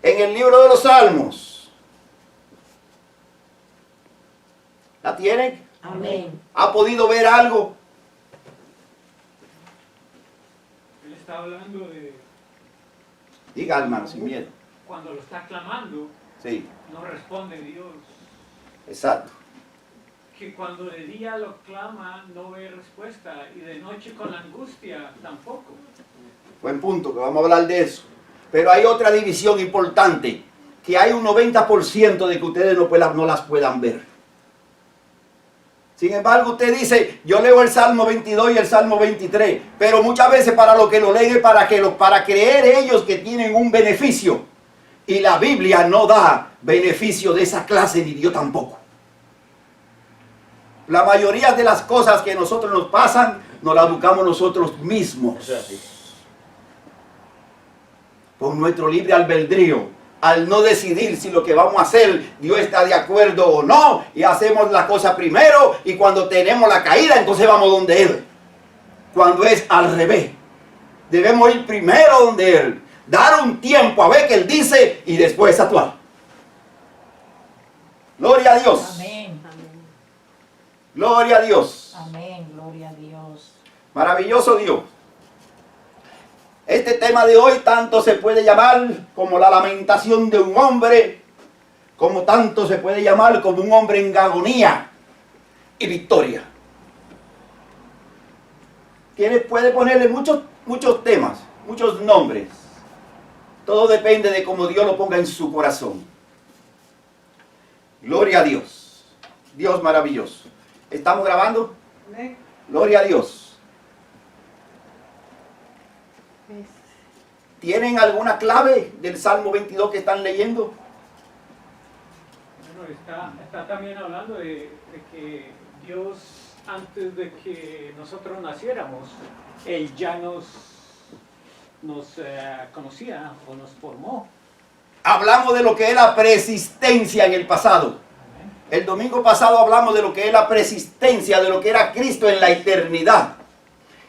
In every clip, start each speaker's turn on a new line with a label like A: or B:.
A: en el libro de los Salmos. ¿La tienen?
B: Amén.
A: ¿Ha podido ver algo?
C: Él está hablando de
A: Diga, hermano, sin miedo.
C: cuando lo está clamando,
A: Sí,
C: no responde Dios.
A: exacto.
C: Que cuando de día lo clama, no ve respuesta. Y de noche con la angustia, tampoco.
A: Buen punto, que vamos a hablar de eso. Pero hay otra división importante, que hay un 90% de que ustedes no las puedan ver. Sin embargo, usted dice, yo leo el Salmo 22 y el Salmo 23, pero muchas veces para lo que lo leen es para creer ellos que tienen un beneficio. Y la Biblia no da beneficio de esa clase, ni Dios tampoco. La mayoría de las cosas que a nosotros nos pasan, nos las buscamos nosotros mismos.
D: Eso es así.
A: Con nuestro libre albedrío, al no decidir si lo que vamos a hacer, Dios está de acuerdo o no, y hacemos la cosa primero, y cuando tenemos la caída, entonces vamos donde Él. Cuando es al revés, debemos ir primero donde Él, dar un tiempo a ver qué Él dice, y después actuar. Gloria a Dios.
B: Amén.
A: Gloria a Dios.
B: Amén. Gloria a Dios.
A: Maravilloso Dios. Este tema de hoy tanto se puede llamar como la lamentación de un hombre, como tanto se puede llamar como un hombre en agonía y victoria. Puede ponerle muchos temas, muchos nombres. Todo depende de cómo Dios lo ponga en su corazón. Gloria a Dios. Dios maravilloso. ¿Estamos grabando? Gloria a Dios. ¿Tienen alguna clave del Salmo 22 que están leyendo?
C: Bueno, está también hablando de que Dios, antes de que nosotros naciéramos, Él ya nos conocía o nos formó.
A: Hablamos de lo que es la persistencia en el pasado. El domingo pasado hablamos de lo que es la persistencia, de lo que era Cristo en la eternidad.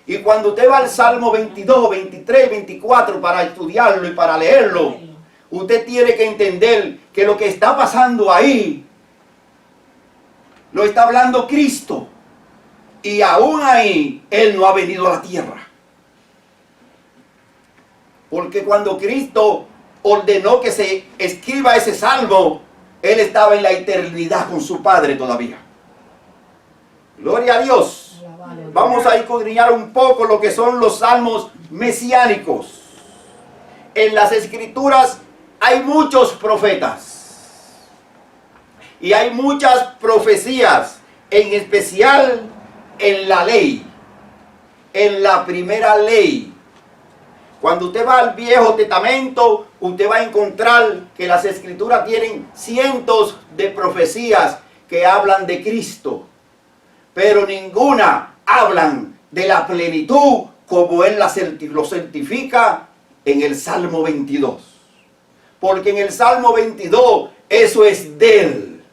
A: Y cuando usted va al Salmo 22, 23, 24 para estudiarlo y para leerlo, usted tiene que entender que lo que está pasando ahí, lo está hablando Cristo. Y aún ahí, Él no ha venido a la tierra. Porque cuando Cristo ordenó que se escriba ese salmo, Él estaba en la eternidad con su Padre todavía. Gloria a Dios. Vamos a escudriñar un poco lo que son los salmos mesiánicos. En las Escrituras hay muchos profetas. Y hay muchas profecías, en especial en la ley. En la primera ley. Cuando usted va al Viejo Testamento, usted va a encontrar que las Escrituras tienen cientos de profecías que hablan de Cristo. Pero ninguna hablan de la plenitud como Él lo certifica en el Salmo 22. Porque en el Salmo 22 eso es de Él.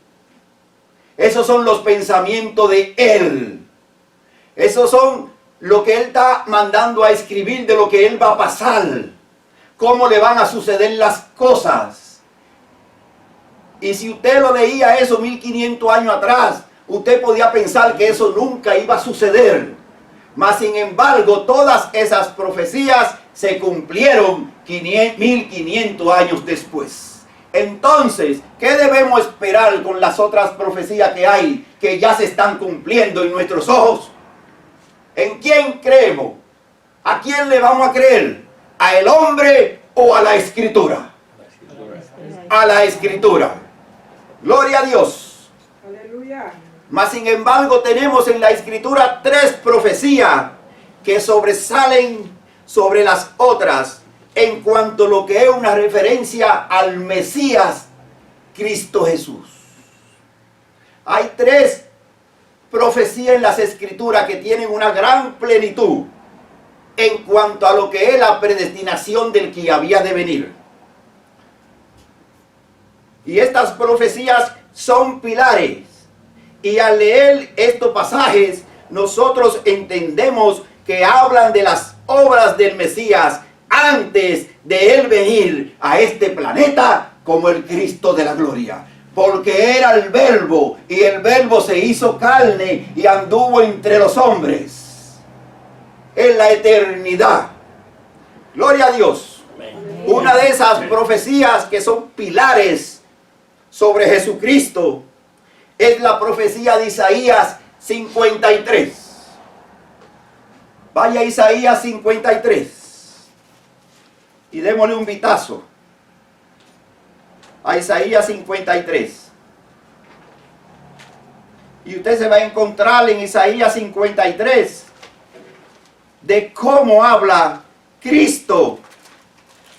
A: Esos son los pensamientos de Él. Esos son lo que Él está mandando a escribir de lo que Él va a pasar. Cómo le van a suceder las cosas. Y si usted lo leía eso 1500 años atrás, usted podía pensar que eso nunca iba a suceder. Mas sin embargo, todas esas profecías se cumplieron 1500 años después. Entonces, ¿qué debemos esperar con las otras profecías que hay, que ya se están cumpliendo en nuestros ojos? ¿En quién creemos? ¿A quién le vamos a creer? ¿A el hombre o a la Escritura? A la Escritura. Gloria a Dios.
E: Aleluya.
A: Mas sin embargo tenemos en la Escritura 3 profecías que sobresalen sobre las otras en cuanto a lo que es una referencia al Mesías Cristo Jesús. Hay 3 profecías en las Escrituras que tienen una gran plenitud en cuanto a lo que es la predestinación del que había de venir. Y estas profecías son pilares. Y al leer estos pasajes, nosotros entendemos que hablan de las obras del Mesías antes de él venir a este planeta como el Cristo de la gloria. Porque era el Verbo, y el Verbo se hizo carne y anduvo entre los hombres en la eternidad. Gloria a Dios. Una de esas profecías que son pilares sobre Jesucristo es la profecía de Isaías 53. Vaya a Isaías 53 y démosle un vistazo a Isaías 53. Y usted se va a encontrar en Isaías 53 de cómo habla Cristo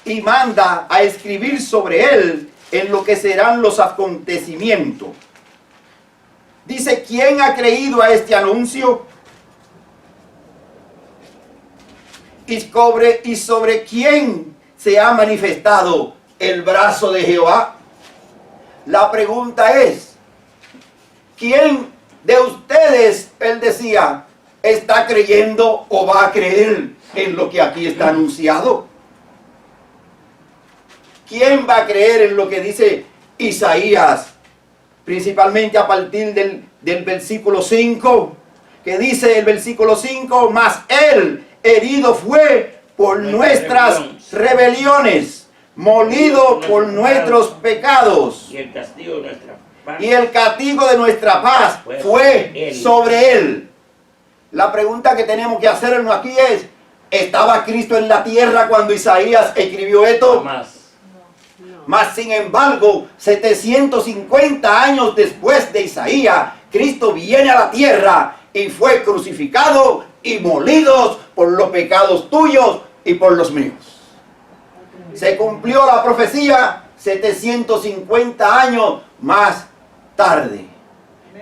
A: y manda a escribir sobre él en lo que serán los acontecimientos. Dice, ¿quién ha creído a este anuncio? ¿Y sobre quién se ha manifestado el brazo de Jehová? La pregunta es, ¿quién de ustedes, él decía, está creyendo o va a creer en lo que aquí está anunciado? ¿Quién va a creer en lo que dice Isaías? Principalmente a partir del versículo 5, que dice el versículo 5, mas él herido fue por nuestras rebeliones, molido por nuestros pecados,
D: y el castigo de nuestra paz,
A: y el castigo de nuestra paz fue sobre él. La pregunta que tenemos que hacernos aquí es, ¿estaba Cristo en la tierra cuando Isaías escribió esto?
D: más.
A: Mas sin embargo, 750 años después de Isaías, Cristo viene a la tierra y fue crucificado y molido por los pecados tuyos y por los míos. Se cumplió la profecía 750 años más tarde.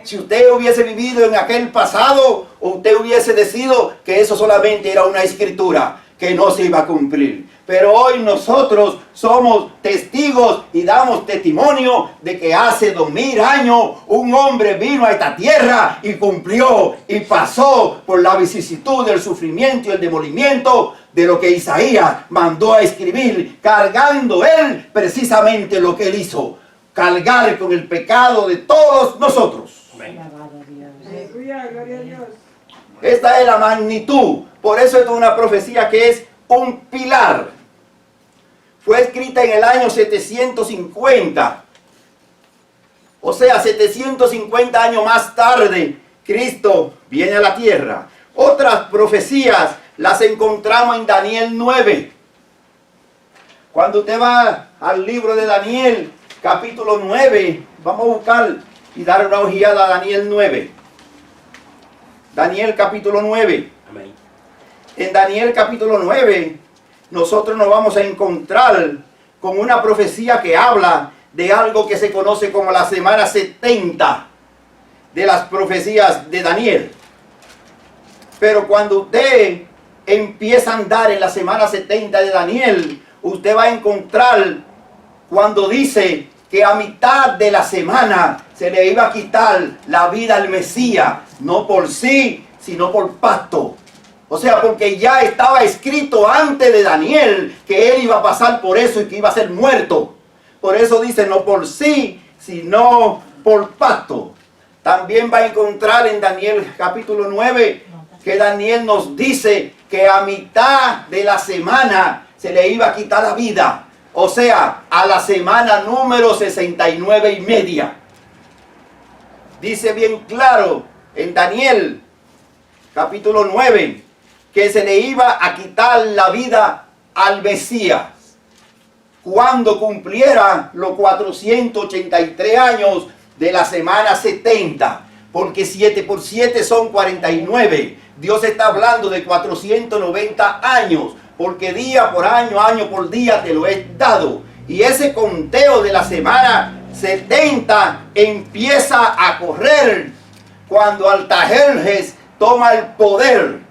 A: Si usted hubiese vivido en aquel pasado, usted hubiese decidido que eso solamente era una escritura, que no se iba a cumplir. Pero hoy nosotros somos testigos y damos testimonio de que hace 2000 años un hombre vino a esta tierra y cumplió y pasó por la vicisitud del sufrimiento y el demolimiento de lo que Isaías mandó a escribir, cargando él precisamente lo que él hizo, cargar con el pecado de todos nosotros.
B: Alabado Dios.
E: Aleluya, gloria a Dios.
A: Esta es la magnitud. Por eso es una profecía que es un pilar. Fue escrita en el año 750. O sea, 750 años más tarde, Cristo viene a la tierra. Otras profecías las encontramos en Daniel 9. Cuando usted va al libro de Daniel, capítulo 9, vamos a buscar y dar una ojeada a Daniel 9. Daniel capítulo 9.
D: Amén.
A: En Daniel capítulo 9, nosotros nos vamos a encontrar con una profecía que habla de algo que se conoce como la semana 70 de las profecías de Daniel. Pero cuando usted empieza a andar en la semana 70 de Daniel, usted va a encontrar cuando dice que a mitad de la semana se le iba a quitar la vida al Mesías, no por sí, sino por pacto. O sea, porque ya estaba escrito antes de Daniel que él iba a pasar por eso y que iba a ser muerto. Por eso dice, no por sí, sino por pacto. También va a encontrar en Daniel capítulo 9 que Daniel nos dice que a mitad de la semana se le iba a quitar la vida. O sea, a la semana número 69 y media. Dice bien claro en Daniel capítulo 9 que se le iba a quitar la vida al Mesías cuando cumpliera los 483 años de la semana 70, porque 7 por 7 son 49. Dios está hablando de 490 años, porque día por año, año por día te lo he dado. Y ese conteo de la semana 70 empieza a correr cuando Artajerjes toma el poder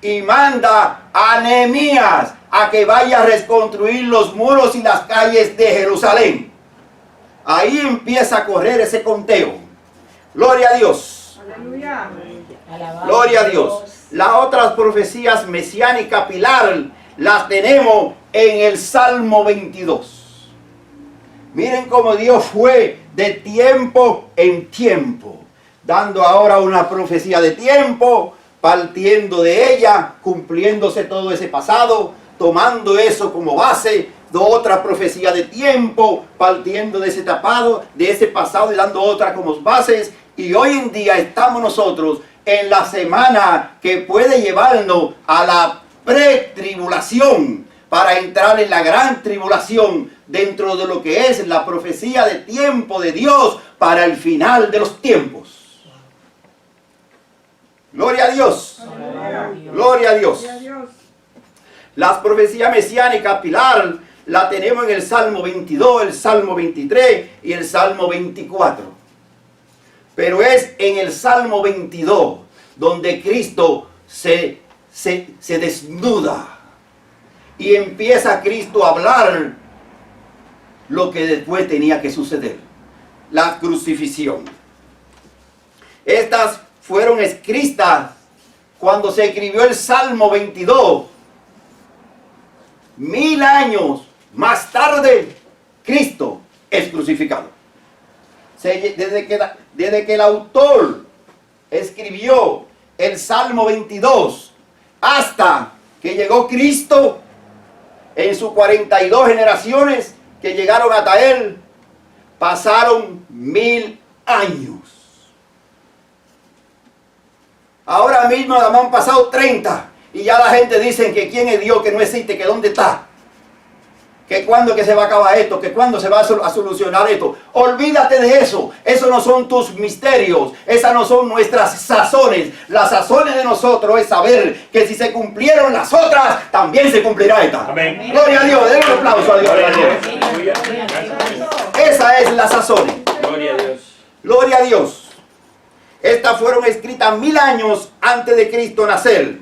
A: y manda a Nehemías a que vaya a reconstruir los muros y las calles de Jerusalén. Ahí empieza a correr ese conteo. Gloria a Dios.
E: Aleluya.
B: Alabado
A: Gloria a Dios. Las otras profecías mesiánicas pilar las tenemos en el Salmo 22. Miren cómo Dios fue de tiempo en tiempo, dando ahora una profecía de tiempo, partiendo de ella, cumpliéndose todo ese pasado, tomando eso como base, de otra profecía de tiempo, partiendo de ese tapado, de ese pasado y dando otra como bases. Y hoy en día estamos nosotros en la semana que puede llevarnos a la pretribulación para entrar en la gran tribulación dentro de lo que es la profecía de tiempo de Dios para el final de los tiempos. Gloria a Dios. Gloria a Dios. Las profecías mesiánicas pilar la tenemos en el Salmo 22, el Salmo 23 y el Salmo 24. Pero es en el Salmo 22 donde Cristo se desnuda y empieza Cristo a hablar lo que después tenía que suceder, la crucifixión. Estas fueron escritas cuando se escribió el Salmo 22. 1000 años más tarde, Cristo es crucificado. Desde que el autor escribió el Salmo 22 hasta que llegó Cristo, en sus 42 generaciones que llegaron hasta él, pasaron 1000 años. Ahora mismo nada más han pasado 30 y ya la gente dice que quién es Dios, que no existe, que dónde está, que cuándo que se va a acabar esto, que cuándo se va a solucionar esto. Olvídate de eso. Eso no son tus misterios, esas no son nuestras sazones. Las sazones de nosotros es saber que si se cumplieron las otras, también se cumplirá esta. Amén. Gloria a Dios. Den un aplauso a Dios. Esa es la sazón.
D: Gloria a Dios.
A: Gloria a Dios. Estas fueron escritas 1000 años antes de Cristo nacer,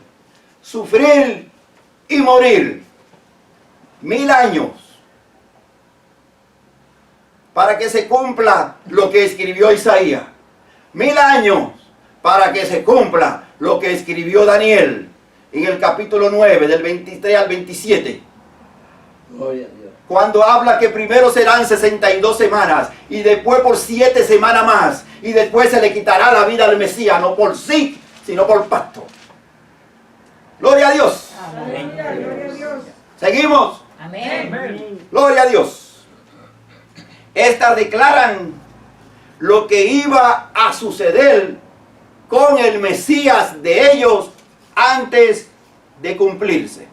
A: sufrir y morir. 1000 años para que se cumpla lo que escribió Isaías. 1000 años para que se cumpla lo que escribió Daniel en el capítulo 9 del 23 al 27.
D: Gloria a Dios.
A: Cuando habla que primero serán 62 semanas y después por 7 semanas más y después se le quitará la vida al Mesías, no por sí, sino por pacto. Gloria a Dios.
B: Amén.
A: Seguimos.
B: Amén.
A: Gloria a Dios. Estas declaran lo que iba a suceder con el Mesías de ellos antes de cumplirse.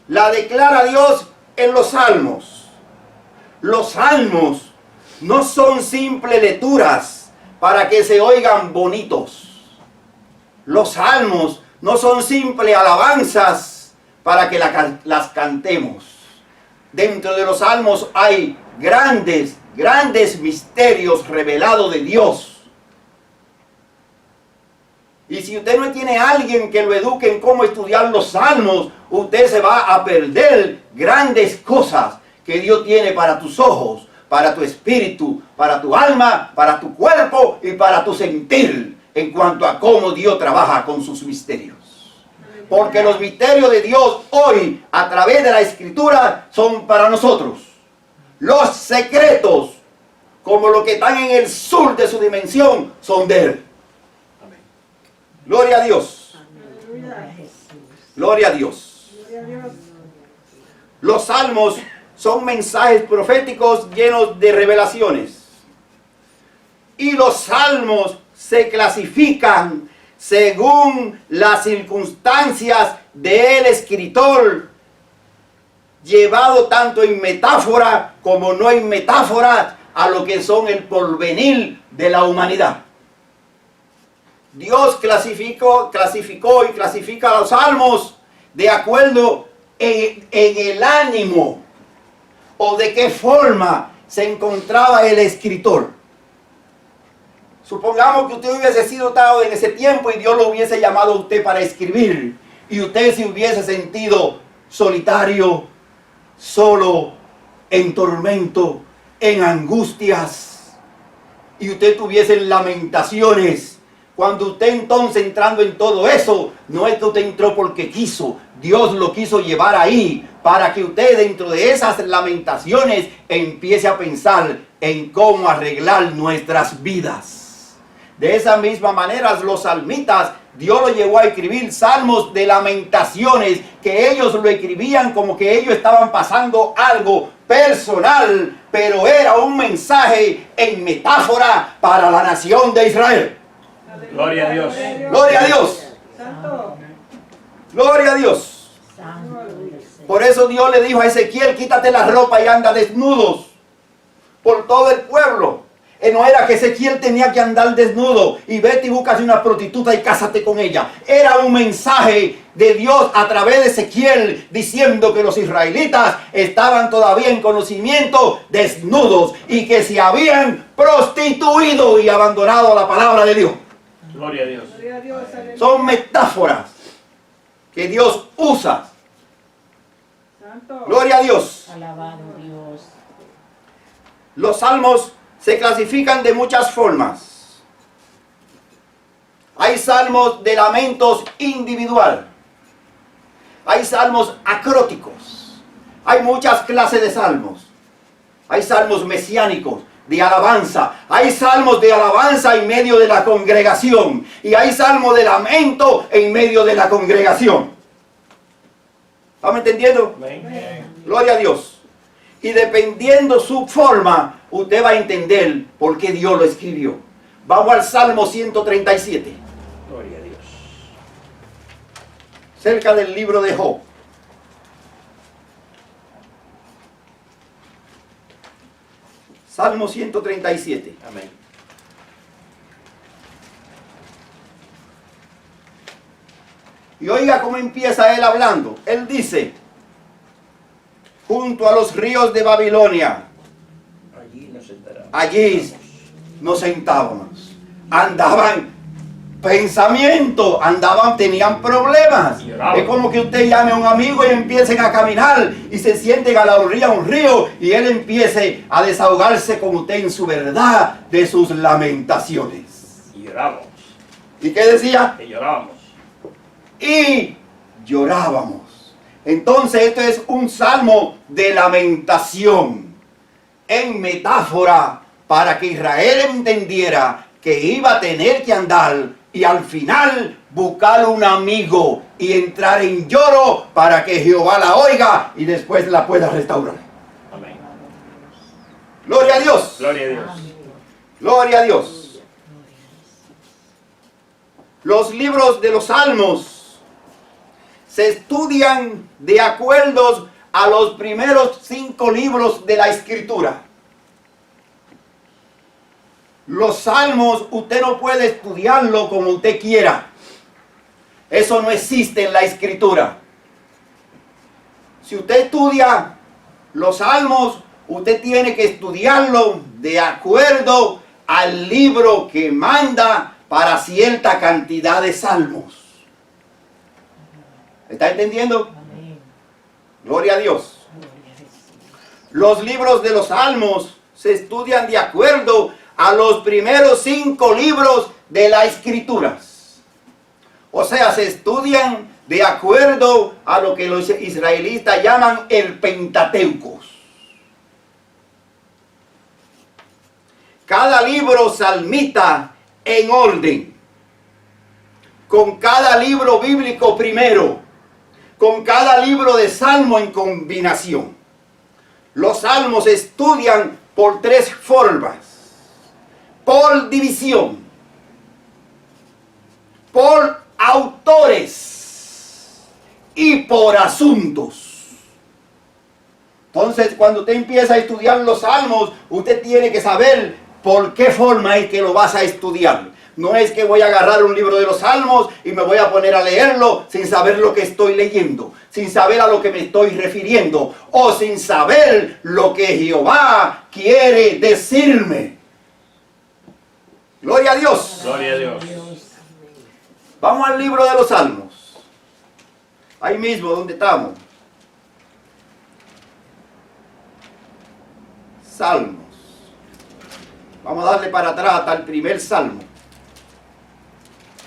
A: La declara Dios en los salmos. Los salmos no son simples lecturas para que se oigan bonitos. Los salmos no son simples alabanzas para que las cantemos. Dentro de los salmos hay grandes misterios revelados de Dios. Y si usted no tiene a alguien que lo eduque en cómo estudiar los salmos, usted se va a perder grandes cosas que Dios tiene para tus ojos, para tu espíritu, para tu alma, para tu cuerpo y para tu sentir en cuanto a cómo Dios trabaja con sus misterios. Porque los misterios de Dios hoy, a través de la Escritura, son para nosotros. Los secretos, como los que están en el sur de su dimensión, son de Él. Amén. Gloria a Dios. Gloria a Dios. Los salmos son mensajes proféticos llenos de revelaciones. Y los salmos se clasifican según las circunstancias del escritor, llevado tanto en metáfora como no en metáfora a lo que son el porvenir de la humanidad. Dios clasificó y clasifica los salmos de acuerdo en el ánimo o de qué forma se encontraba el escritor. Supongamos que usted hubiese sido dado en ese tiempo y Dios lo hubiese llamado a usted para escribir y usted se hubiese sentido solitario, solo, en tormento, en angustias, y usted tuviese lamentaciones Cuando usted entonces entrando en todo eso, no es que usted entró porque quiso. Dios lo quiso llevar ahí para que usted dentro de esas lamentaciones empiece a pensar en cómo arreglar nuestras vidas. De esa misma manera los salmitas, Dios lo llevó a escribir salmos de lamentaciones, que ellos lo escribían como que ellos estaban pasando algo personal, pero era un mensaje en metáfora para la nación de Israel.
D: Gloria a Dios.
A: Gloria a Dios.
B: Santo.
A: Gloria a Dios.
B: Santo Dios.
A: Por eso Dios le dijo a Ezequiel, quítate la ropa y anda desnudos por todo el pueblo. No era que Ezequiel tenía que andar desnudo y vete y búscate una prostituta y cásate con ella. Era un mensaje de Dios a través de Ezequiel diciendo que los israelitas estaban todavía en conocimiento desnudos y que se habían prostituido y abandonado la palabra de Dios.
D: Gloria a Dios.
A: Son metáforas que Dios usa. Gloria a Dios.
B: Alabado Dios.
A: Los salmos se clasifican de muchas formas. Hay salmos de lamentos individual. Hay salmos acróticos. Hay muchas clases de salmos. Hay salmos mesiánicos, de alabanza. Hay salmos de alabanza en medio de la congregación. Y hay salmos de lamento en medio de la congregación. ¿Estamos entendiendo?
D: Amén.
A: Gloria a Dios. Y dependiendo su forma, usted va a entender por qué Dios lo escribió. Vamos al Salmo 137.
D: Gloria a Dios.
A: Cerca del libro de Job. Salmo 137.
D: Amén.
A: Y oiga cómo empieza él hablando. Él dice, junto a los ríos de Babilonia,
D: Allí nos sentaremos.
A: allí nos sentábamos. Andaban pensamiento, tenían problemas. Es como que usted llame a un amigo y empiecen a caminar y se sienten a la orilla de un río y él empiece a desahogarse con usted en su verdad de sus lamentaciones.
D: Y llorábamos.
A: ¿Y qué decía?
D: Y llorábamos.
A: Y llorábamos. Entonces esto es un salmo de lamentación en metáfora para que Israel entendiera que iba a tener que andar y al final buscar un amigo y entrar en lloro para que Jehová la oiga y después la pueda restaurar.
D: Amén.
A: Gloria a Dios.
D: Gloria a Dios.
A: Gloria a Dios. Los libros de los salmos se estudian de acuerdo a los primeros 5 libros de la Escritura. Los salmos usted no puede estudiarlo como usted quiera. Eso no existe en la Escritura. Si usted estudia los salmos, usted tiene que estudiarlo de acuerdo al libro que manda para cierta cantidad de salmos. ¿Está entendiendo?
B: Amén.
A: Gloria a Dios.
B: Gloria a Jesús.
A: Los libros de los salmos se estudian de acuerdo a los primeros 5 libros de las Escrituras. O sea, se estudian de acuerdo a lo que los israelitas llaman el Pentateuco. Cada libro salmita en orden, con cada libro bíblico primero, con cada libro de salmo en combinación. Los salmos se estudian por 3 formas: por división, por autores y por asuntos. Entonces, cuando usted empieza a estudiar los salmos, usted tiene que saber por qué forma es que lo vas a estudiar. No es que voy a agarrar un libro de los salmos y me voy a poner a leerlo sin saber lo que estoy leyendo, sin saber a lo que me estoy refiriendo, o sin saber lo que Jehová quiere decirme. Gloria a Dios.
D: Gloria a Dios.
A: Vamos al libro de los salmos. Ahí mismo donde estamos. Salmos. Vamos a darle para atrás hasta el primer salmo.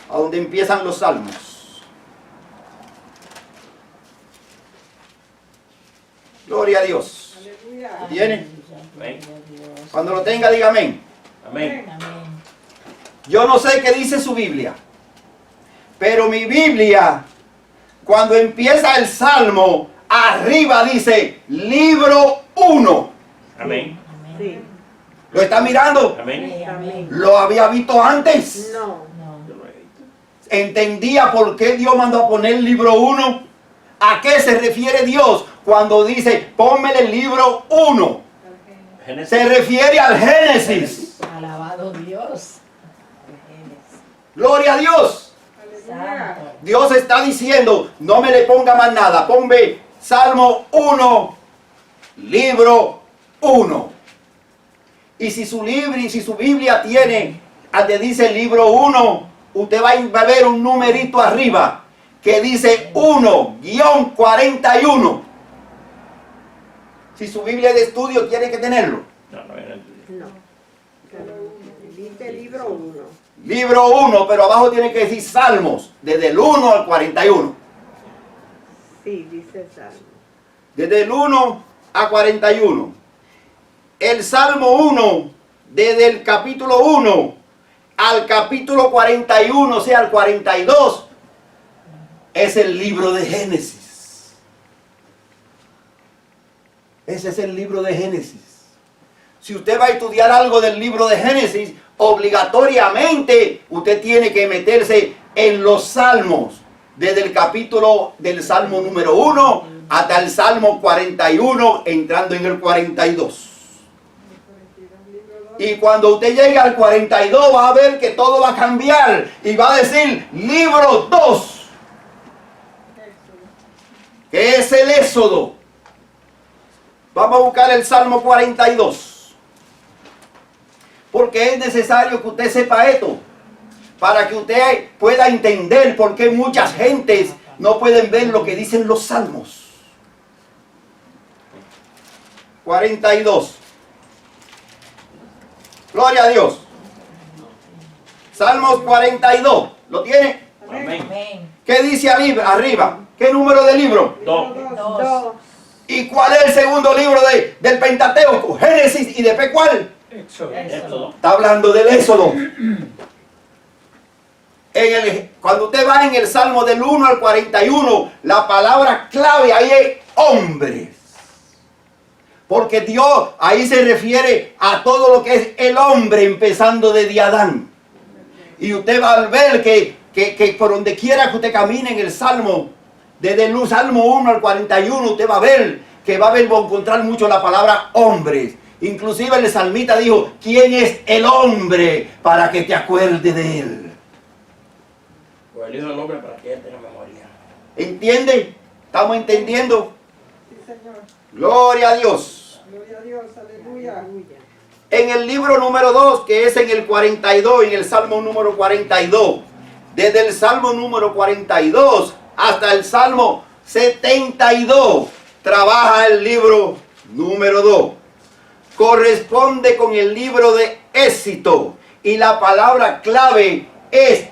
A: a donde empiezan los salmos. Gloria a Dios.
E: Aleluya.
A: ¿Tiene?
D: Amén.
A: Cuando lo tenga, diga amén.
D: Amén.
B: Amén.
A: Yo no sé qué dice su Biblia, pero mi Biblia, cuando empieza el salmo, arriba dice libro 1.
D: Amén.
B: Amén.
E: Sí.
A: ¿Lo está mirando?
D: Amén.
B: Sí, amén.
A: ¿Lo había visto antes?
E: No.
B: No.
D: Yo lo he visto.
A: ¿Entendía por qué Dios mandó a poner el libro 1? ¿A qué se refiere Dios cuando dice, pónmele el libro 1?
D: Génesis.
A: Se refiere al Génesis.
B: Alabado Dios.
A: Gloria a Dios.
E: Aleluya.
B: Santo.
A: Dios está diciendo, no me le ponga más nada. Ponme Salmo 1, libro 1. Y si su Biblia tiene, donde dice libro 1, usted va a ver un numerito arriba que dice 1-41. Si su Biblia de estudio tiene que tenerlo.
D: No, no, no.
E: No. Dice libro 1.
A: Libro 1, pero abajo tiene que decir Salmos, desde el 1 al 41.
E: Sí, dice salmo.
A: Desde el 1 a 41. El Salmo 1, desde el capítulo 1 al capítulo 41, o sea, al 42, es el libro de Génesis. Ese es el libro de Génesis. Si usted va a estudiar algo del libro de Génesis, obligatoriamente usted tiene que meterse en los salmos, desde el capítulo del Salmo número 1 hasta el Salmo 41, entrando en el 42. Y cuando usted llegue al 42 va a ver que todo va a cambiar y va a decir libro 2, que es el Éxodo. Vamos a buscar el Salmo 42, porque es necesario que usted sepa esto, para que usted pueda entender por qué muchas gentes no pueden ver lo que dicen los salmos. 42. Gloria a Dios. Salmos 42. ¿Lo tiene?
D: Amén.
B: Amén.
A: ¿Qué dice arriba? ¿Qué número de libro?
D: Dos.
E: Dos.
A: ¿Y cuál es el segundo libro del Pentateuco? Génesis. ¿Y después cuál?
C: Éxodo.
D: Éxodo.
A: Está hablando del Éxodo. Cuando usted va en el Salmo del 1 al 41, la palabra clave ahí es hombres. Porque Dios ahí se refiere a todo lo que es el hombre, empezando desde Adán. Y usted va a ver que por donde quiera que usted camine en el Salmo, desde el Salmo 1 al 41, usted va a ver que va a encontrar mucho la palabra hombres. Inclusive el salmista dijo, ¿quién es el hombre para que te acuerdes de él?
D: O el Hijo del Hombre para que él tenga memoria.
A: ¿Entiende? ¿Estamos entendiendo?
E: Sí, Señor.
A: Gloria a Dios.
E: Gloria a Dios. Aleluya.
A: En el libro número 2, que es en el 42, en el Salmo número 42, desde el Salmo número 42 hasta el Salmo 72, trabaja el libro número 2. Corresponde con el libro de Éxito y la palabra clave es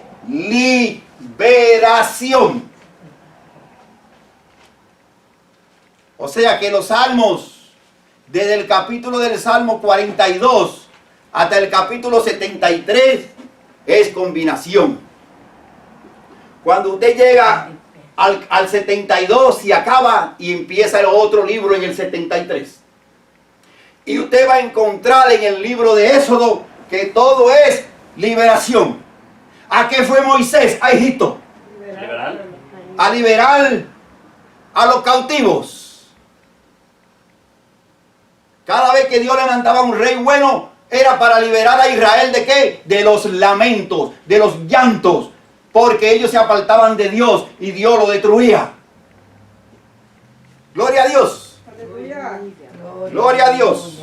A: liberación. O sea que los salmos, desde el capítulo del Salmo 42 hasta el capítulo 73, es combinación. Cuando usted llega al 72, se acaba y empieza el otro libro en el 73. Y usted va a encontrar en el libro de Éxodo que todo es liberación. ¿A qué fue Moisés? A Egipto.
D: Liberal.
A: A liberar a los cautivos. Cada vez que Dios levantaba un rey bueno, era para liberar a Israel ¿de qué? De los lamentos, de los llantos, porque ellos se apartaban de Dios y Dios lo destruía. Gloria a Dios.
E: Aleluya.
A: Gloria a Dios.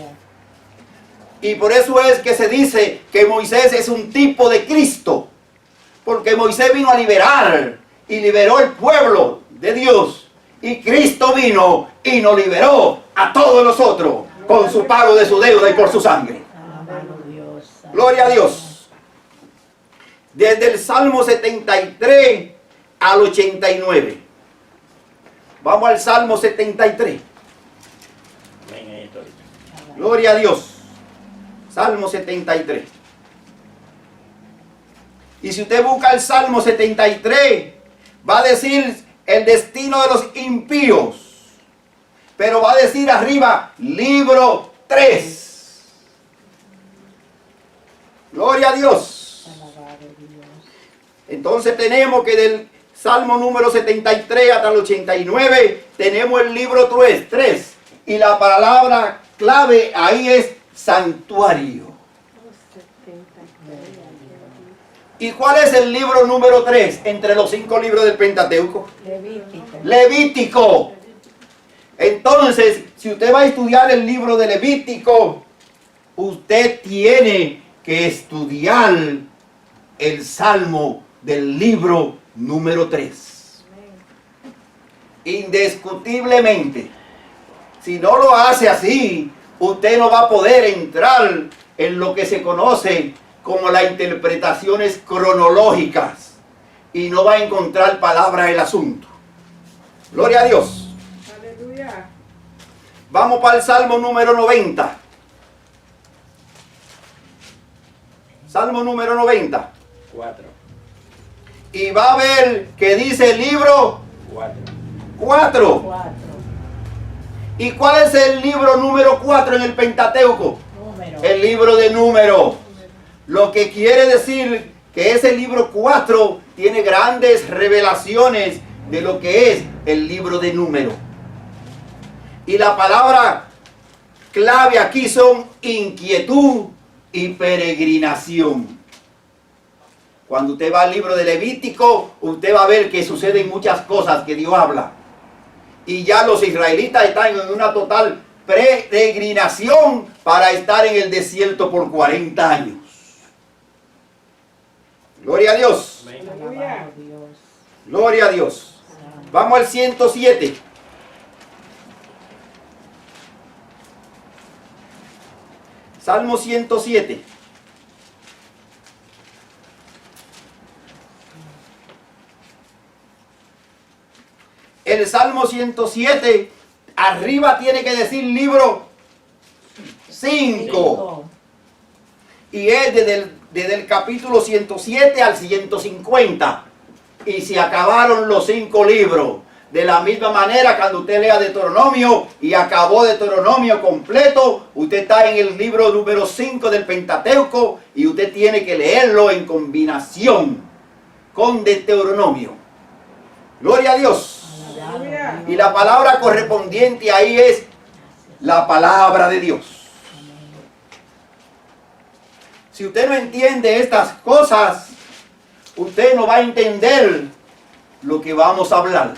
A: Y por eso es que se dice que Moisés es un tipo de Cristo, porque Moisés vino a liberar y liberó el pueblo de Dios, y Cristo vino y nos liberó a todos nosotros con su pago de su deuda y por su sangre.
B: Alabado Dios.
A: Gloria a Dios. desde el Salmo 73 al 89. Vamos al Salmo 73.
D: Ven ahí estoy.
A: Gloria a Dios. Salmo 73. Y si usted busca el Salmo 73, va a decir el destino de los impíos. Pero va a decir arriba, libro 3. Gloria a Dios.
B: Alabado Dios.
A: Entonces tenemos que del Salmo número 73 hasta el 89 tenemos el libro 3. Y la palabra clave ahí es santuario. ¿Y cuál es el libro número 3 entre los 5 libros del Pentateuco?
B: Levítico.
A: Levítico. Entonces, si usted va a estudiar el libro de Levítico, usted tiene que estudiar el Salmo del libro número 3. Indiscutiblemente. Si no lo hace así, usted no va a poder entrar en lo que se conoce como las interpretaciones cronológicas y no va a encontrar palabra en el asunto. Gloria a Dios.
E: Aleluya.
A: Vamos para el Salmo número 90. Salmo número 90.
D: 4.
A: Y va a ver que dice el libro
D: 4.
A: 4.
B: 4.
A: ¿Y cuál es el libro número 4 en el Pentateuco?
B: Número.
A: El libro de Números. Lo que quiere decir que ese libro 4 tiene grandes revelaciones de lo que es el libro de Números. Y la palabra clave aquí son inquietud y peregrinación. Cuando usted va al libro de Levítico, usted va a ver que suceden muchas cosas que Dios habla. Y ya los israelitas están en una total peregrinación para estar en el desierto por 40 años. Gloria a Dios.
B: Alabado Dios.
A: Gloria a Dios. Vamos al 107. Salmo 107. El Salmo 107, arriba tiene que decir libro 5. Y es desde el capítulo 107 al 150. Y se acabaron los 5 libros. De la misma manera, cuando usted lea Deuteronomio y acabó Deuteronomio completo, usted está en el libro número 5 del Pentateuco y usted tiene que leerlo en combinación con Deuteronomio. Gloria a Dios.
E: Aleluya.
A: Y la palabra correspondiente ahí es la palabra de Dios. Si usted no entiende estas cosas, usted no va a entender lo que vamos a hablar.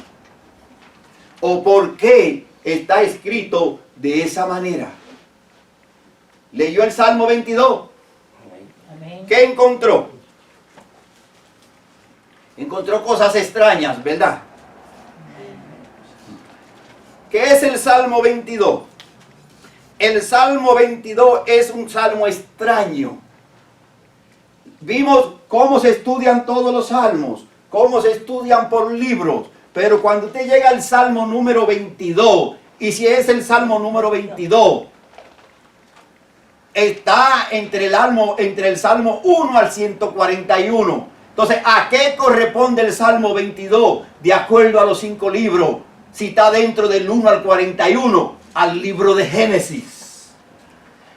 A: O por qué está escrito de esa manera. ¿Leyó el Salmo 22?
B: Amén.
A: ¿Qué encontró? Encontró cosas extrañas, ¿verdad? ¿Qué es el Salmo 22? El Salmo 22 es un salmo extraño. Vimos cómo se estudian todos los salmos, cómo se estudian por libros, pero cuando usted llega al Salmo número 22, y si es el Salmo número 22, está entre el Salmo 1 al 141. Entonces, ¿a qué corresponde el Salmo 22? De acuerdo a los 5 libros, si está dentro del 1 al 41, al libro de Génesis.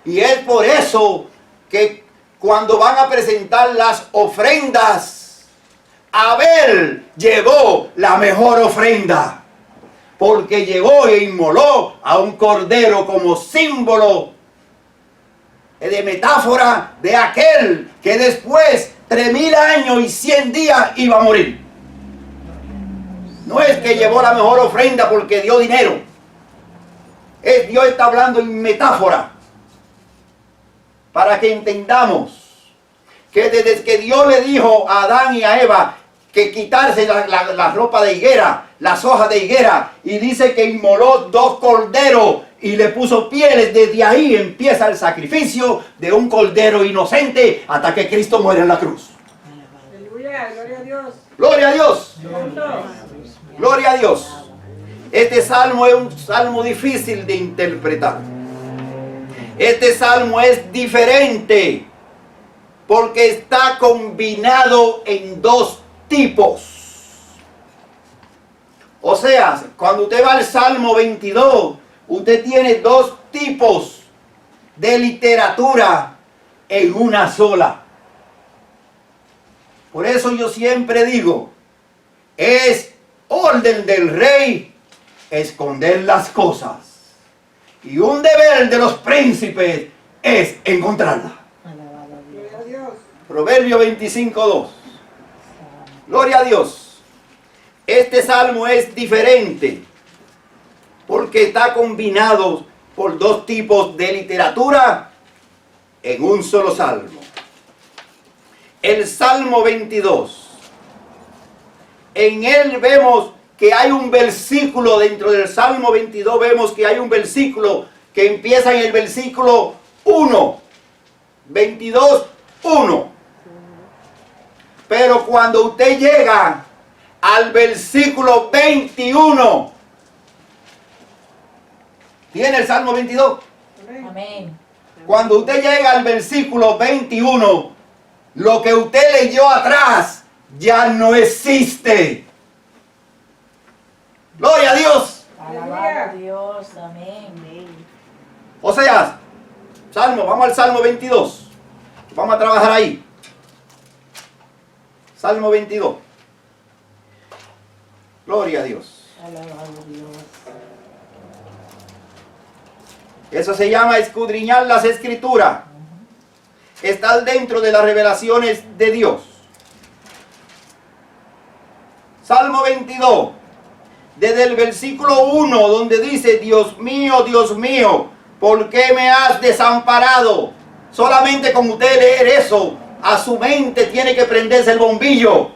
A: Y es por eso que cuando van a presentar las ofrendas, Abel llevó la mejor ofrenda, porque llevó e inmoló a un cordero como símbolo de metáfora de aquel que después 3000 años y 100 días iba a morir. No es que llevó la mejor ofrenda porque dio dinero. Dios está hablando en metáfora para que entendamos que desde que Dios le dijo a Adán y a Eva que quitarse la ropa de higuera, las hojas de higuera, y dice que inmoló 2 corderos y le puso pieles, desde ahí empieza el sacrificio de un cordero inocente hasta que Cristo muere en la cruz.
E: Aleluya, gloria a Dios.
A: Gloria a Dios.
E: Santo.
A: Gloria a Dios. Este salmo es un salmo difícil de interpretar. Este salmo es diferente porque está combinado en dos tipos. O sea, cuando usted va al Salmo 22, usted tiene dos tipos de literatura en una sola. Por eso yo siempre digo, es orden del rey esconder las cosas. Y un deber de los príncipes es encontrarlas.
B: Alabado
E: Gloria a
B: Dios.
E: Dios.
A: Proverbio 25:2. Gloria a Dios. Este salmo es diferente porque está combinado por dos tipos de literatura en un solo salmo. El Salmo 22. En él vemos que hay un versículo dentro del Salmo 22, vemos que hay un versículo que empieza en el versículo 1. 22:1. Pero cuando usted llega al versículo 21, ¿tiene el Salmo 22?
E: Amén.
B: Amén.
A: Cuando usted llega al versículo 21, lo que usted leyó atrás ya no existe. Gloria a Dios.
B: Alabado Dios. Amén.
A: O sea, Salmo, vamos al Salmo 22. Vamos a trabajar ahí. Salmo 22. Gloria a Dios.
B: Alabado Dios.
A: Eso se llama escudriñar las escrituras. Estar dentro de las revelaciones de Dios. Salmo 22. Desde el versículo 1, donde dice, Dios mío, ¿por qué me has desamparado? Solamente con usted leer eso, a su mente tiene que prenderse el bombillo.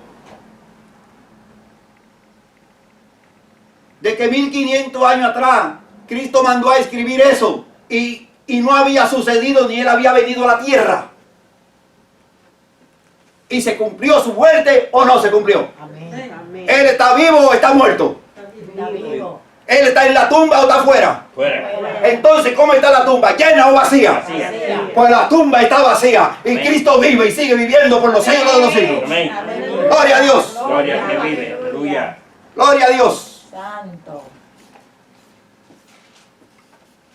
A: De que 1500 años atrás, Cristo mandó a escribir eso y no había sucedido ni Él había venido a la tierra. ¿Y se cumplió su muerte o no se cumplió?
B: Amén.
E: Amén.
A: ¿Él está vivo o está muerto?
B: Está vivo.
A: ¿Él está en la tumba o está afuera?
D: Fuera.
A: Entonces, ¿cómo está la tumba? ¿Llena o vacía?
B: Vacía.
A: Pues la tumba está vacía y
D: Amén.
A: Cristo vive y sigue viviendo por los siglos de los siglos.
D: Amén.
A: Gloria a Dios.
D: Gloria al que vive. Aleluya.
A: Gloria a Dios.
B: Santo.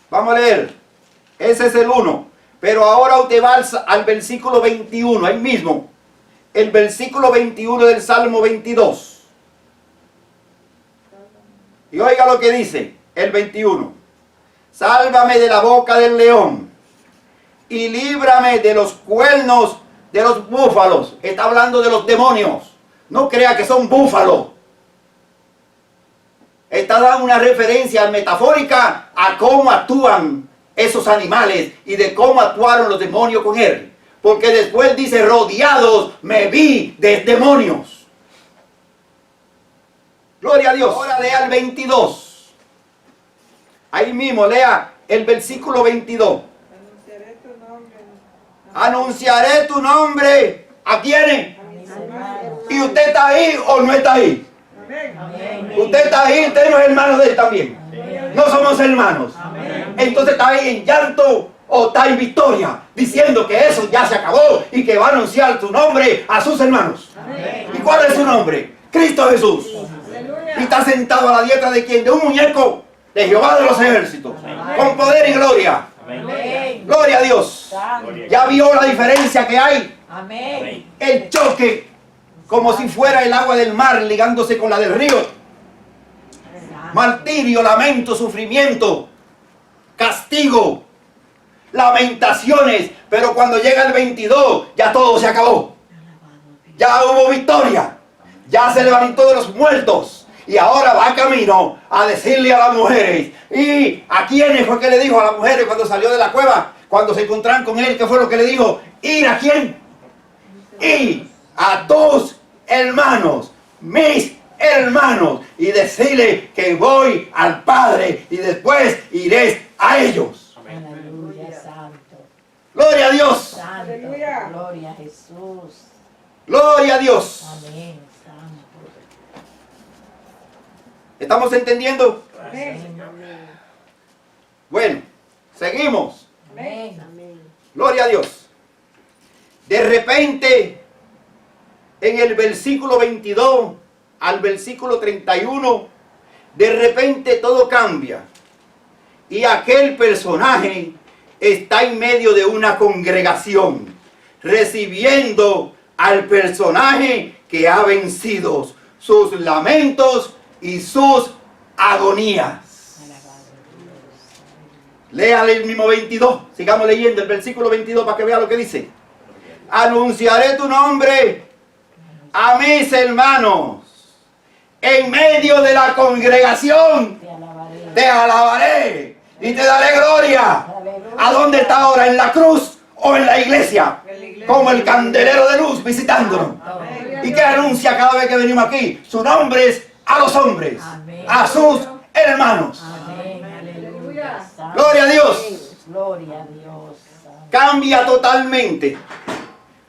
A: Vamos a leer. Ese es el 1. Pero ahora usted va al versículo 21, ahí mismo. El versículo 21 del Salmo 22. Y oiga lo que dice el 21. Sálvame de la boca del león y líbrame de los cuernos de los búfalos. Está hablando de los demonios. No crea que son búfalos. Está dando una referencia metafórica a cómo actúan esos animales y de cómo actuaron los demonios con él. Porque después dice, rodeados me vi de demonios. Gloria a Dios. Ahora lea el 22. Ahí mismo lea el versículo 22.
E: Anunciaré tu nombre.
A: Anunciaré tu nombre. ¿A quiénes?
E: A
B: Mis
E: mis
B: hermanos.
E: hermanos.
A: ¿Y usted está ahí o no está ahí?
E: Amén.
B: Amén.
A: Usted está ahí, usted no es hermano de él también.
B: Amén.
A: No somos hermanos. Entonces está ahí en llanto o está en victoria, diciendo que eso ya se acabó y que va a anunciar tu nombre a sus hermanos.
B: Amén.
A: ¿Y cuál es su nombre? Cristo Jesús. Y está sentado a la diestra de quién? De un muñeco de Jehová de los ejércitos, con poder y gloria.
B: Amén.
A: Gloria a Dios.
B: Santo.
A: ¿Ya vio la diferencia que hay?
B: Amén.
A: El choque, como si fuera el agua del mar ligándose con la del río. Martirio, lamento, sufrimiento, castigo, lamentaciones. Pero cuando llega el 22, ya todo se acabó. Ya hubo victoria. Ya se levantó de los muertos. Y ahora va camino a decirle a las mujeres. ¿Y a quiénes fue que le dijo a las mujeres cuando salió de la cueva? Cuando se encontraron con él, ¿qué fue lo que le dijo? ¿Ir a quién? Y a tus hermanos, mis hermanos, y decirle que voy al Padre y después iré a ellos.
B: Aleluya, santo.
A: Gloria a Dios.
B: Santo.
E: Aleluya.
B: Gloria a Jesús.
A: Gloria a Dios.
B: Amén. Santo.
A: ¿Estamos entendiendo?
E: Amén.
A: Bueno, seguimos.
B: Amén.
A: Gloria a Dios. De repente, en el versículo 22 al versículo 31, de repente todo cambia. Y aquel personaje está en medio de una congregación, recibiendo al personaje que ha vencido sus lamentos y sus agonías. Léale el mismo 22. Sigamos leyendo el versículo 22 para que vea lo que dice. Anunciaré tu nombre a mis hermanos. En medio de la congregación
B: Te alabaré.
A: te alabaré y te daré gloria.
B: Aleluya.
A: ¿A dónde está ahora? ¿En la cruz o en la iglesia?
E: En la iglesia.
A: Como el candelero de luz visitándonos.
E: Amén.
A: ¿Y qué anuncia cada vez que venimos aquí? Su nombre es a los hombres,
B: Amén.
A: a sus hermanos.
B: Amén. Aleluya. Santo.
A: Gloria a Dios.
B: Gloria a Dios. Santo.
A: Cambia totalmente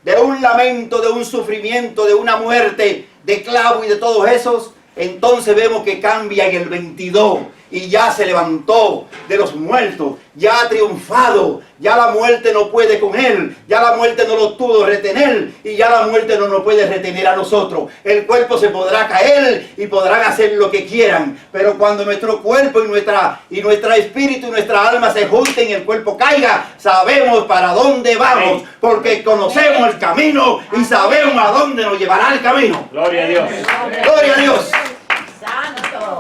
A: de un lamento, de un sufrimiento, de una muerte, de clavo y de todos esos. Entonces vemos que cambia en el 22 y ya se levantó de los muertos, ya ha triunfado, ya la muerte no puede con él, ya la muerte no lo pudo retener y ya la muerte no nos puede retener a nosotros. El cuerpo se podrá caer y podrán hacer lo que quieran, pero cuando nuestro cuerpo y nuestra espíritu y nuestra alma se junten y el cuerpo caiga, sabemos para dónde vamos, porque conocemos el camino y sabemos a dónde nos llevará el camino.
D: Gloria a Dios.
A: Gloria a Dios.
B: Santo.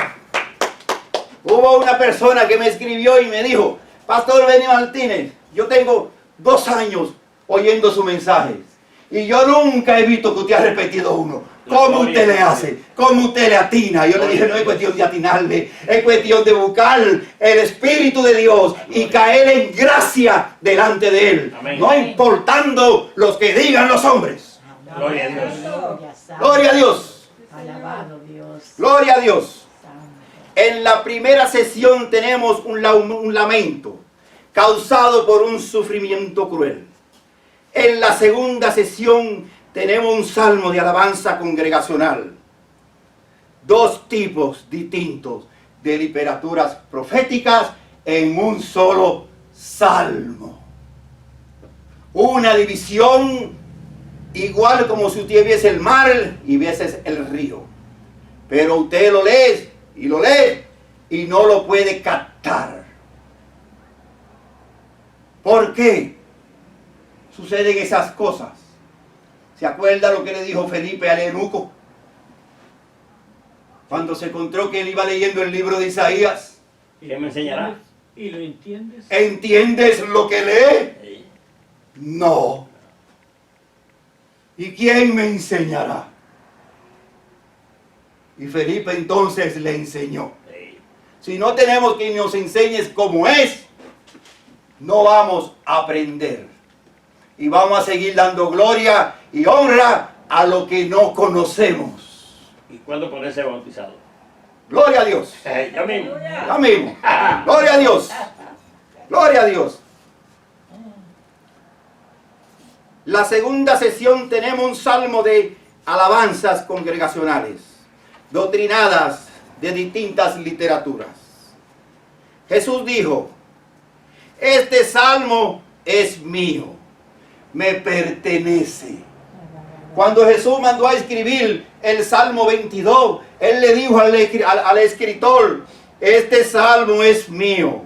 A: Hubo una persona que me escribió y me dijo: Pastor Benny Martínez, yo tengo 2 años oyendo sus mensajes y yo nunca he visto que usted ha repetido uno. ¿Cómo usted le hace? ¿Cómo usted le atina? Yo le dije: no es cuestión de atinarle, es cuestión de buscar el Espíritu de Dios y caer en gracia delante de Él.
D: Amén.
A: No importando los que digan los hombres.
D: Gloria a Dios.
B: Aleluya. Santo.
A: Gloria a Dios.
B: Alabado Dios.
A: Gloria a Dios.
B: Santo.
A: En la primera sesión tenemos un lamento causado por un sufrimiento cruel. En la segunda sesión tenemos un salmo de alabanza congregacional. 2 tipos distintos de literaturas proféticas en un solo salmo. Una división igual como si usted viese el mar y viese el río. Pero usted lo lee y lo lee y no lo puede captar. ¿Por qué suceden esas cosas? ¿Se acuerda lo que le dijo Felipe al eunuco? Cuando se encontró que él iba leyendo el libro de Isaías.
D: ¿Quién me enseñará?
C: ¿Y lo entiendes?
A: ¿Entiendes lo que lee?
D: Sí.
A: No. ¿Y quién me enseñará? Y Felipe entonces le enseñó.
D: Sí.
A: Si no tenemos quien nos enseñe cómo es, no vamos a aprender. Y vamos a seguir dando gloria y honra a lo que no conocemos.
D: ¿Y cuándo ponerse bautizado?
A: Gloria a Dios.
D: Ya mismo.
A: Ya mismo. Gloria a Dios. Gloria a Dios. La segunda sesión tenemos un salmo de alabanzas congregacionales, doctrinadas de distintas literaturas. Jesús dijo: este salmo es mío, me pertenece. Cuando Jesús mandó a escribir el Salmo 22, Él le dijo al escritor: este salmo es mío,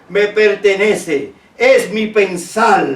A: me pertenece, es mi pensar,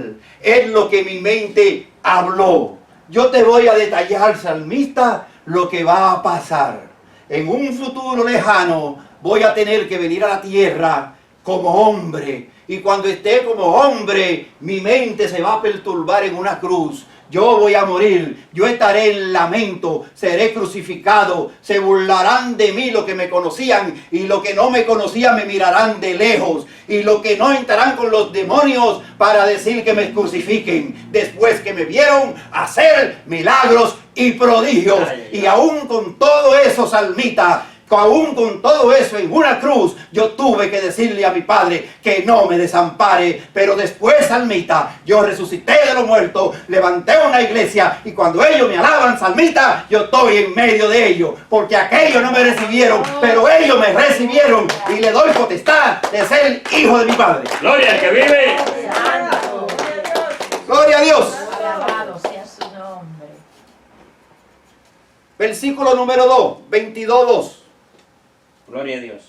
A: es lo que mi mente habló. Yo te voy a detallar, salmista, lo que va a pasar. En un futuro lejano voy a tener que venir a la tierra como hombre. Y cuando esté como hombre, mi mente se va a perturbar en una cruz. Yo voy a morir, yo estaré en lamento, seré crucificado, se burlarán de mí los que me conocían y los que no me conocían me mirarán de lejos y los que no entrarán con los demonios para decir que me crucifiquen después que me vieron hacer milagros y prodigios. Y aún con todo eso, salmita, aún con todo eso en una cruz, yo tuve que decirle a mi Padre que no me desampare. Pero después, Salmita, yo resucité de los muertos, levanté una iglesia, y cuando ellos me alaban, Salmita, yo estoy en medio de ellos, porque aquellos no me recibieron, pero ellos me recibieron, y le doy potestad de ser hijo de mi Padre.
D: Gloria al que vive.
B: Santo.
A: Gloria a Dios.
B: Alabado sea su nombre.
A: Versículo número 2, 22:2.
D: Gloria a Dios.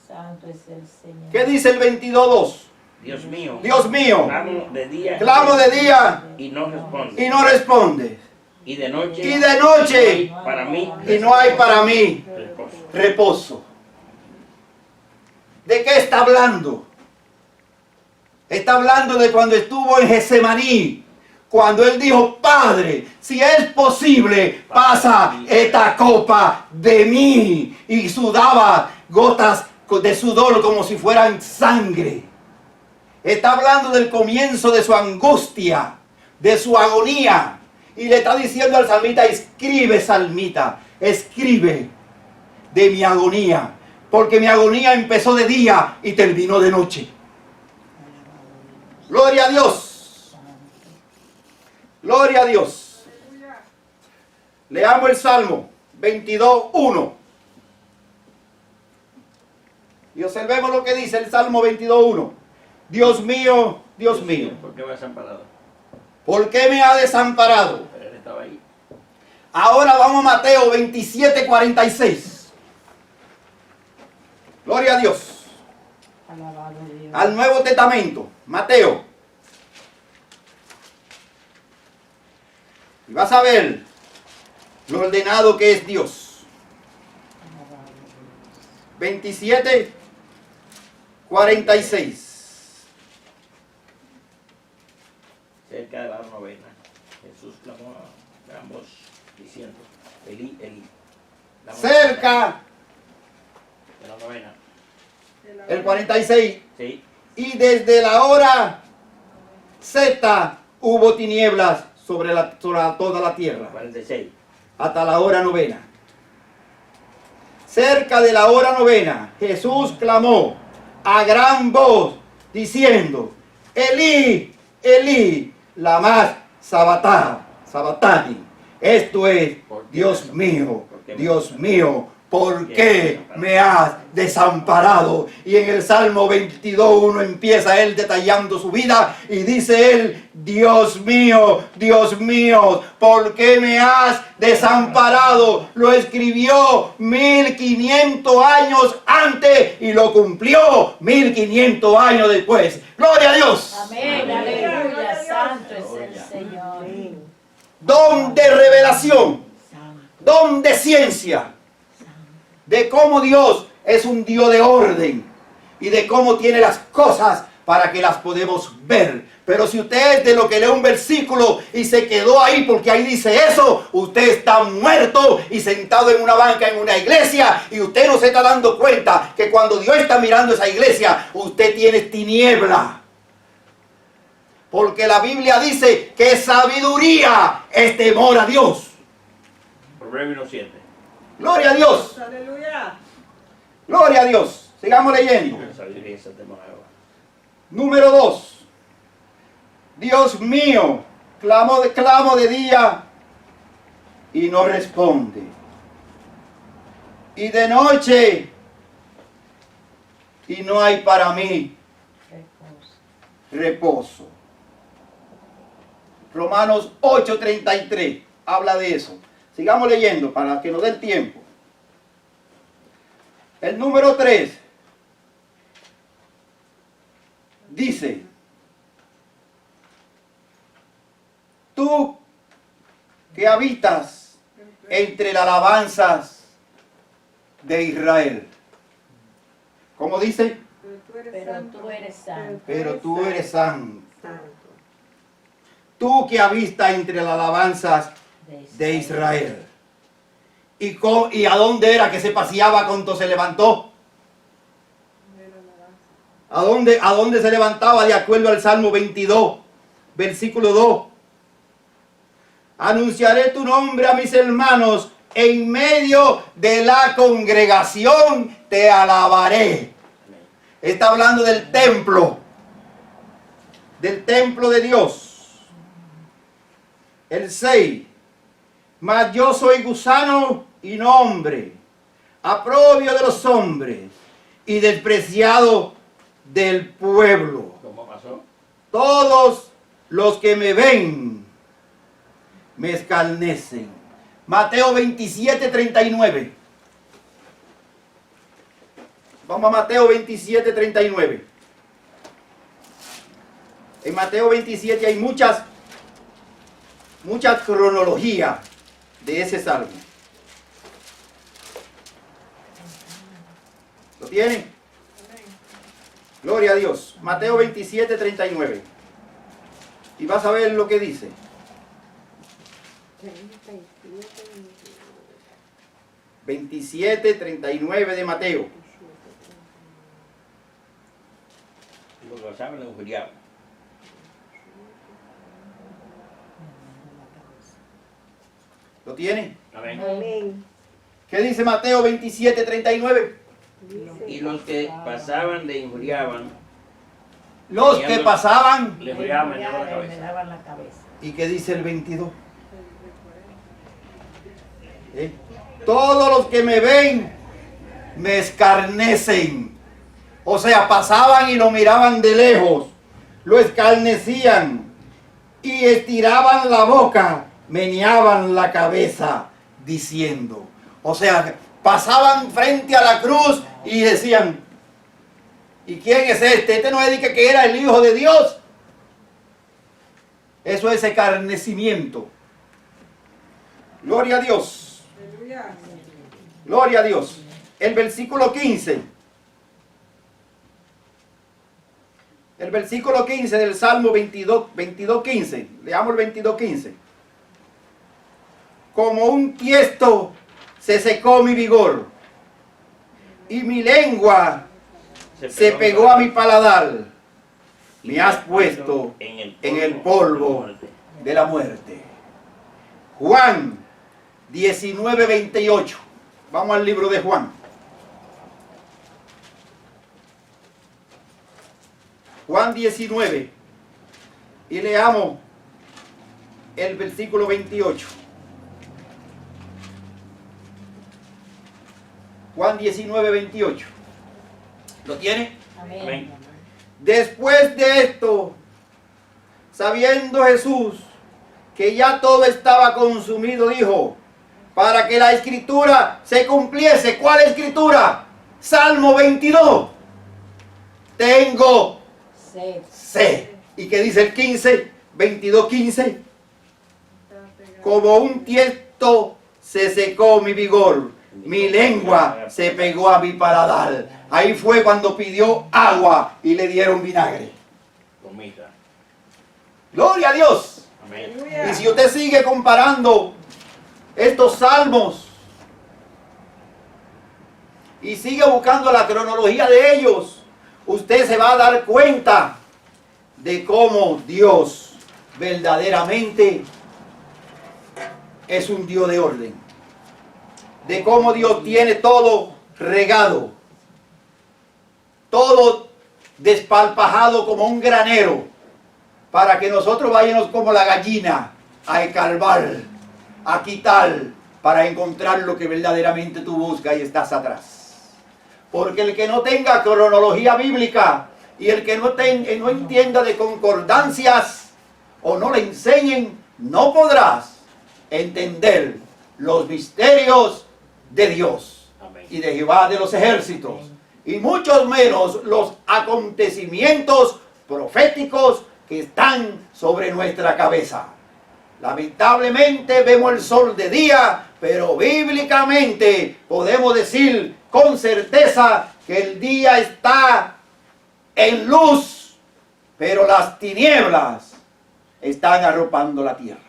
B: Santo es el Señor.
A: ¿Qué dice el 22:2?
D: Dios mío.
A: Dios mío,
D: Clamo de día.
A: clamo de día
D: Y no responde.
A: y no responde.
D: Y de noche.
A: Y de noche
D: Para mí.
A: y no hay para mí
D: Reposo.
A: reposo. ¿De qué está hablando? Está hablando de cuando estuvo en Getsemaní, cuando él dijo: Padre, si es posible, pasa esta copa de mí. Y sudaba gotas de sudor como si fueran sangre. Está hablando del comienzo de su angustia, de su agonía. Y le está diciendo al salmita: escribe, salmita, escribe de mi agonía. Porque mi agonía empezó de día y terminó de noche. Gloria a Dios. Gloria a Dios. Leamos el Salmo 22:1. Y observemos lo que dice el Salmo 22:1. Dios mío, Dios mío,
D: ¿Por qué me has desamparado?
A: ¿por qué me ha desamparado?
D: Pero él estaba ahí.
A: Ahora vamos a Mateo 27:46. Gloria a Dios.
B: Alabado Dios.
A: Al Nuevo Testamento, Mateo. Y vas a ver lo ordenado que es Dios. 27:46.
D: Cerca de la novena, Jesús clamó a gran voz, diciendo: Elí, Elí. lama
A: Cerca,
D: de la novena.
A: el 46.
D: Sí.
A: Y desde la hora Z hubo tinieblas sobre toda la tierra,
D: 46.
A: hasta la hora novena. Cerca de la hora novena, Jesús clamó a gran voz, diciendo: Elí, Elí, lama sabatani. Esto es: Dios mío, ¿por qué me has desamparado? Y en el Salmo 22:1 empieza él detallando su vida y dice él: Dios mío, ¿por qué me has desamparado? Lo escribió 1500 años antes y lo cumplió 1500 años después. ¡Gloria a Dios!
B: Amén. Aleluya. Santo es el Señor.
A: Don de revelación,
B: Santo.
A: don de ciencia, de cómo Dios es un Dios de orden y de cómo tiene las cosas para que las podemos ver. Pero si usted es de lo que lee un versículo y se quedó ahí porque ahí dice eso, usted está muerto y sentado en una banca en una iglesia, y usted no se está dando cuenta que cuando Dios está mirando esa iglesia, usted tiene tiniebla. Porque la Biblia dice que sabiduría es temor a Dios.
D: Proverbio 1:7.
A: Gloria a Dios.
E: Aleluya.
A: Gloria a Dios. Sigamos leyendo.
D: Sabiduría es el temor a Jehová.
A: Número 2. Dios mío, clamo de día y no responde. Y de noche y no hay para mí reposo. Romanos 8:33 habla de eso. Sigamos leyendo para que nos dé el tiempo. El número 3 dice: tú que habitas entre las alabanzas de Israel. ¿Cómo dice?
B: Pero tú eres santo.
A: Pero tú eres santo. Tú que habitas entre las alabanzas de Israel. ¿Y a dónde era que se paseaba cuando se levantó? ¿A dónde se levantaba de acuerdo al Salmo 22, versículo 2? Anunciaré tu nombre a mis hermanos en medio de la congregación te alabaré. Está hablando del templo de Dios. El 6. Mas yo soy gusano y no hombre, aprobio de los hombres y despreciado del pueblo.
D: ¿Cómo pasó?
A: Todos los que me ven me escarnecen. Mateo 27:39. Vamos a Mateo 27:39. En Mateo 27 hay mucha cronología de ese salmo. ¿Lo tienen? Gloria a Dios. Mateo 27:39. Y vas a ver lo que dice. 27:39 de Mateo.
D: Los gozaban, los injuriaban.
A: ¿Lo tienen?
D: Amén.
E: Amén.
A: ¿Qué dice Mateo 27:39?
D: Y los que pasaban le injuriaban,
A: Los que pasaban.
D: le injuriaban en la
B: Me
D: cabeza.
B: daban la cabeza.
A: ¿Y qué dice el 22? Todos los que me ven me escarnecen. O sea, pasaban y lo miraban de lejos, lo escarnecían y estiraban la boca, meneaban la cabeza diciendo. O sea, pasaban frente a la cruz y decían, ¿y quién es este? Este no es que era el Hijo de Dios. Eso es escarnecimiento. Gloria a Dios.
E: Aleluya.
A: Gloria a Dios. El versículo 15. El versículo 15 del Salmo 22:15. Leamos el 22:15. Como un tiesto se secó mi vigor, y mi lengua se pegó a mi paladar. Me has puesto en el polvo de la muerte. Juan 19:28. Vamos al libro de Juan. Juan 19. Y leamos el versículo 28. Juan 19:28. ¿Lo tiene?
B: Amén.
D: Amén.
A: Después de esto, sabiendo Jesús que ya todo estaba consumido, dijo, para que la escritura se cumpliese. ¿Cuál escritura? Salmo 22. Tengo sed. ¿Y qué dice el 15? 22:15. Como un tiesto se secó mi vigor, mi lengua se pegó a mi paladar. Ahí fue cuando pidió agua y le dieron vinagre.
D: Comida.
A: Gloria a Dios.
D: Amén.
A: Y si usted sigue comparando estos salmos y sigue buscando la cronología de ellos, usted se va a dar cuenta de cómo Dios verdaderamente es un Dios de orden. De cómo Dios tiene todo regado, todo despalpajado como un granero, para que nosotros vayamos como la gallina a escarbar, a quitar, para encontrar lo que verdaderamente tú buscas y estás atrás. Porque el que no tenga cronología bíblica y el que no entienda de concordancias o no le enseñen, no podrás entender los misterios de Dios
D: Amén.
A: y de Jehová de los ejércitos, y mucho menos los acontecimientos proféticos que están sobre nuestra cabeza. Lamentablemente vemos el sol de día, pero bíblicamente podemos decir con certeza que el día está en luz, pero las tinieblas están arropando la tierra.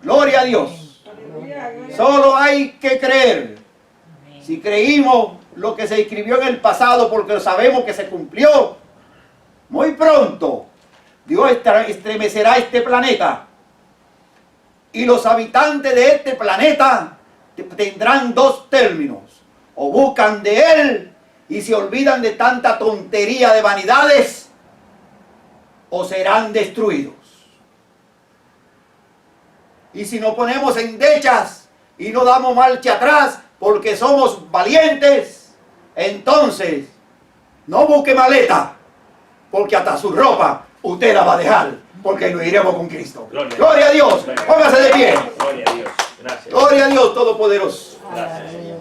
A: Gloria a Dios.
E: Aleluya. Gloria.
A: Solo hay que creer. Si creímos lo que se escribió en el pasado porque sabemos que se cumplió, muy pronto Dios estremecerá este planeta y los habitantes de este planeta tendrán dos términos. O buscan de Él y se olvidan de tanta tontería de vanidades, o serán destruidos. Y si nos ponemos endechas y no damos marcha atrás porque somos valientes, entonces no busque maleta, porque hasta su ropa usted la va a dejar, porque nos iremos con Cristo. Gloria a Dios. Póngase de pie.
D: Gloria a Dios. Gracias.
A: Gloria a Dios Todopoderoso.
D: Gracias, Señor.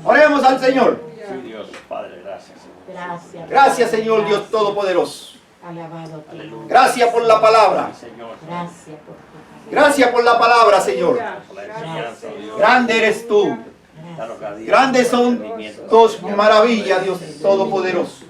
A: Oremos al Señor.
D: Sí, Dios, Padre, gracias, Señor.
B: Gracias.
A: Gracias, Señor Dios Todopoderoso.
B: Alabado te
D: Aleluya.
A: Gracias por la palabra.
D: Sí, Señor.
B: Gracias por tu palabra.
A: Gracias por la palabra, Señor.
D: Por la enseñanza, Dios.
A: Grande eres tú.
D: Danos cada día
A: Grandes son
D: entendimiento.
A: tus maravillas, Dios Todopoderoso.